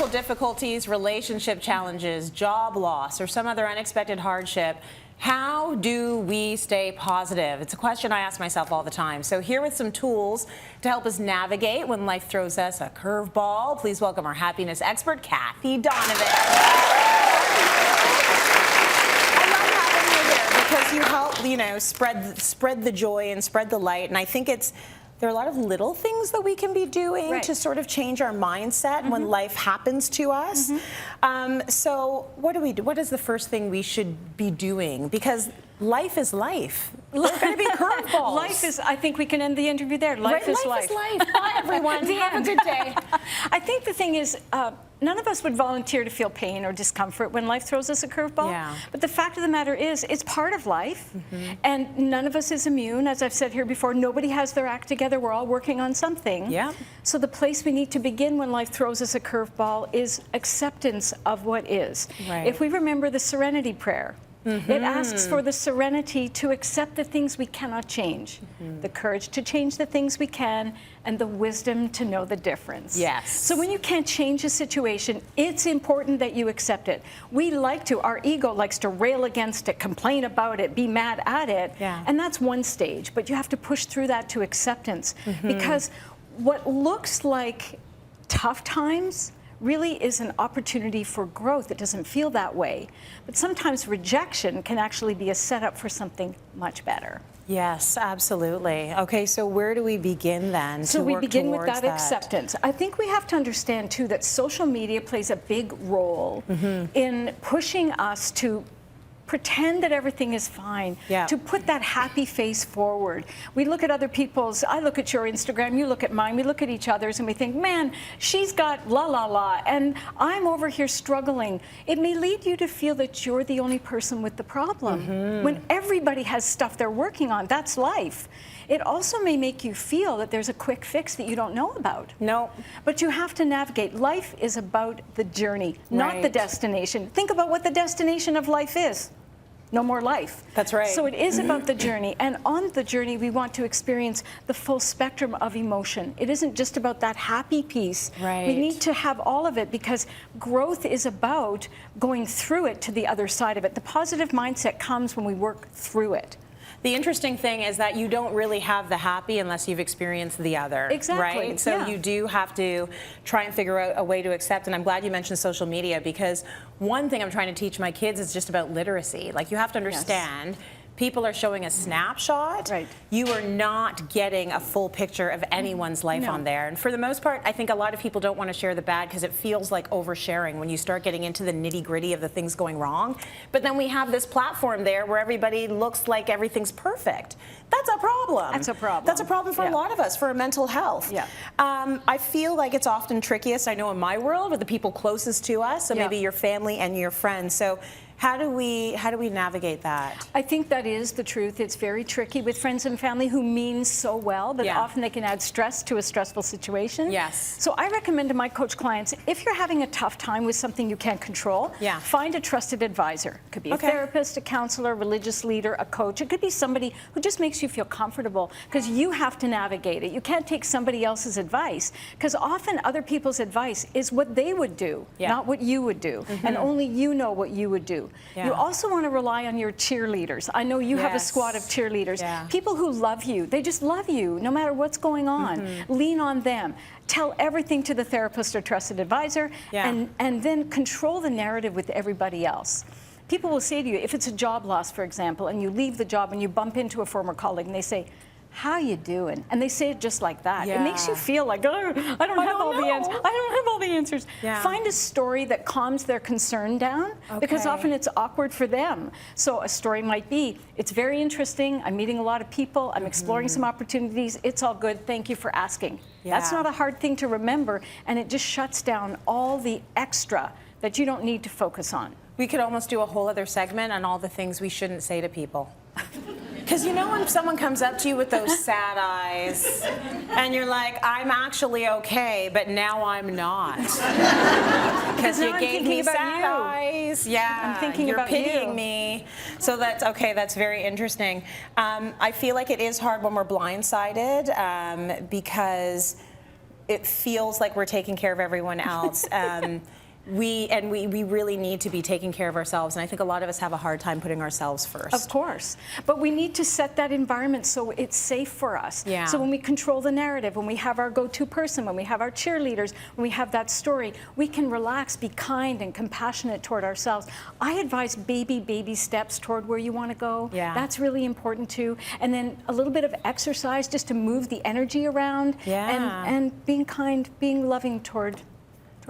financial difficulties, relationship challenges, job loss, or some other unexpected hardship, how do we stay positive? It's a question I ask myself all the time. So here with some tools to help us navigate when life throws us a curveball. Please welcome our happiness expert, Kathie Donovan. I love having you here because you help, spread the joy and spread the light. And I think there are a lot of little things that we can be doing to sort of change our mindset when life happens to us. So what do we do? What is the first thing we should be doing? Because life is life. There's going to be curveballs. Life is, I think we can end the interview there. Life is life. Bye, everyone. Have a good day. I think the thing is, none of us would volunteer to feel pain or discomfort when life throws us a curveball. Yeah. But the fact of the matter is, it's part of life. And none of us is immune. As I've said here before, nobody has their act together. We're all working on something. Yeah. So the place we need to begin when life throws us a curveball is acceptance of what is. Right. If we remember the Serenity Prayer, it asks for the serenity to accept the things we cannot change, the courage to change the things we can, and the wisdom to know the difference. Yes. So when you can't change a situation, it's important that you accept it. Our ego likes to rail against it, complain about it, be mad at it, and that's one stage. But you have to push through that to acceptance, because what looks like tough times really is an opportunity for growth. It doesn't feel that way. But sometimes rejection can actually be a setup for something much better. Yes, absolutely. Okay, so where do we begin then? So we begin with that acceptance. I think we have to understand too that social media plays a big role in pushing us to pretend that everything is fine, to put that happy face forward. We look at other people's, I look at your Instagram, you look at mine, we look at each other's and we think, man, she's got la la la, and I'm over here struggling. It may lead you to feel that you're the only person with the problem. When everybody has stuff they're working on, that's life. It also may make you feel that there's a quick fix that you don't know about. No. But you have to navigate. Life is about the journey, not the destination. Think about what the destination of life is. No more life. That's right. So it is about the journey. And on the journey, we want to experience the full spectrum of emotion. It isn't just about that happy piece. Right. We need to have all of it, because growth is about going through it to the other side of it. The positive mindset comes when we work through it. The interesting thing is that you don't really have the happy unless you've experienced the other. Exactly. Right? So you do have to try and figure out a way to accept. And I'm glad you mentioned social media, because one thing I'm trying to teach my kids is just about literacy. Like, you have to understand, people are showing a snapshot. You are not getting a full picture of anyone's life on there. And for the most part, I think a lot of people don't want to share the bad because it feels like oversharing when you start getting into the nitty-gritty of the things going wrong. But then we have this platform there where everybody looks like everything's perfect. That's a problem. That's a problem. That's a problem for a lot of us, for our mental health. I feel like it's often trickiest, I know in my world, with the people closest to us, so maybe your family and your friends. So how do we navigate that? I think that is the truth. It's very tricky with friends and family who mean so well, but often they can add stress to a stressful situation. Yes. So I recommend to my coach clients, if you're having a tough time with something you can't control, find a trusted advisor. It could be a therapist, a counselor, a religious leader, a coach. It could be somebody who just makes you feel comfortable, because you have to navigate it. You can't take somebody else's advice, because often other people's advice is what they would do, not what you would do. And only you know what you would do. You also want to rely on your cheerleaders. I know you have a squad of cheerleaders. People who love you. They just love you no matter what's going on. Lean on them. Tell everything to the therapist or trusted advisor, and then control the narrative with everybody else. People will say to you, if it's a job loss, for example, and you leave the job and you bump into a former colleague and they say, "How you doing?" And they say it just like that. It makes you feel like, oh, I don't have all the answers. I don't have all the answers. Find a story that calms their concern down, because often it's awkward for them. So a story might be, it's very interesting, I'm meeting a lot of people, I'm exploring some opportunities, it's all good, thank you for asking. That's not a hard thing to remember, and it just shuts down all the extra that you don't need to focus on. We could almost do a whole other segment on all the things we shouldn't say to people. Because you know when someone comes up to you with those sad eyes and you're like, I'm actually okay, but now I'm not. Because you gave me sad eyes. Yeah, I'm thinking you're about pitying me. So that's okay, that's very interesting. I feel like it is hard when we're blindsided because it feels like we're taking care of everyone else. We really need to be taking care of ourselves, and I think a lot of us have a hard time putting ourselves first. Of course, but we need to set that environment so it's safe for us. Yeah. So when we control the narrative, when we have our go-to person, when we have our cheerleaders, when we have that story, we can relax, be kind and compassionate toward ourselves. I advise baby steps toward where you want to go. Yeah. That's really important too. And then a little bit of exercise just to move the energy around. Yeah. And being kind, being loving toward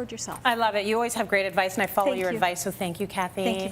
yourself. I love it. You always have great advice, and I follow Thank your you. advice, so thank you, Kathie. Thank you very much.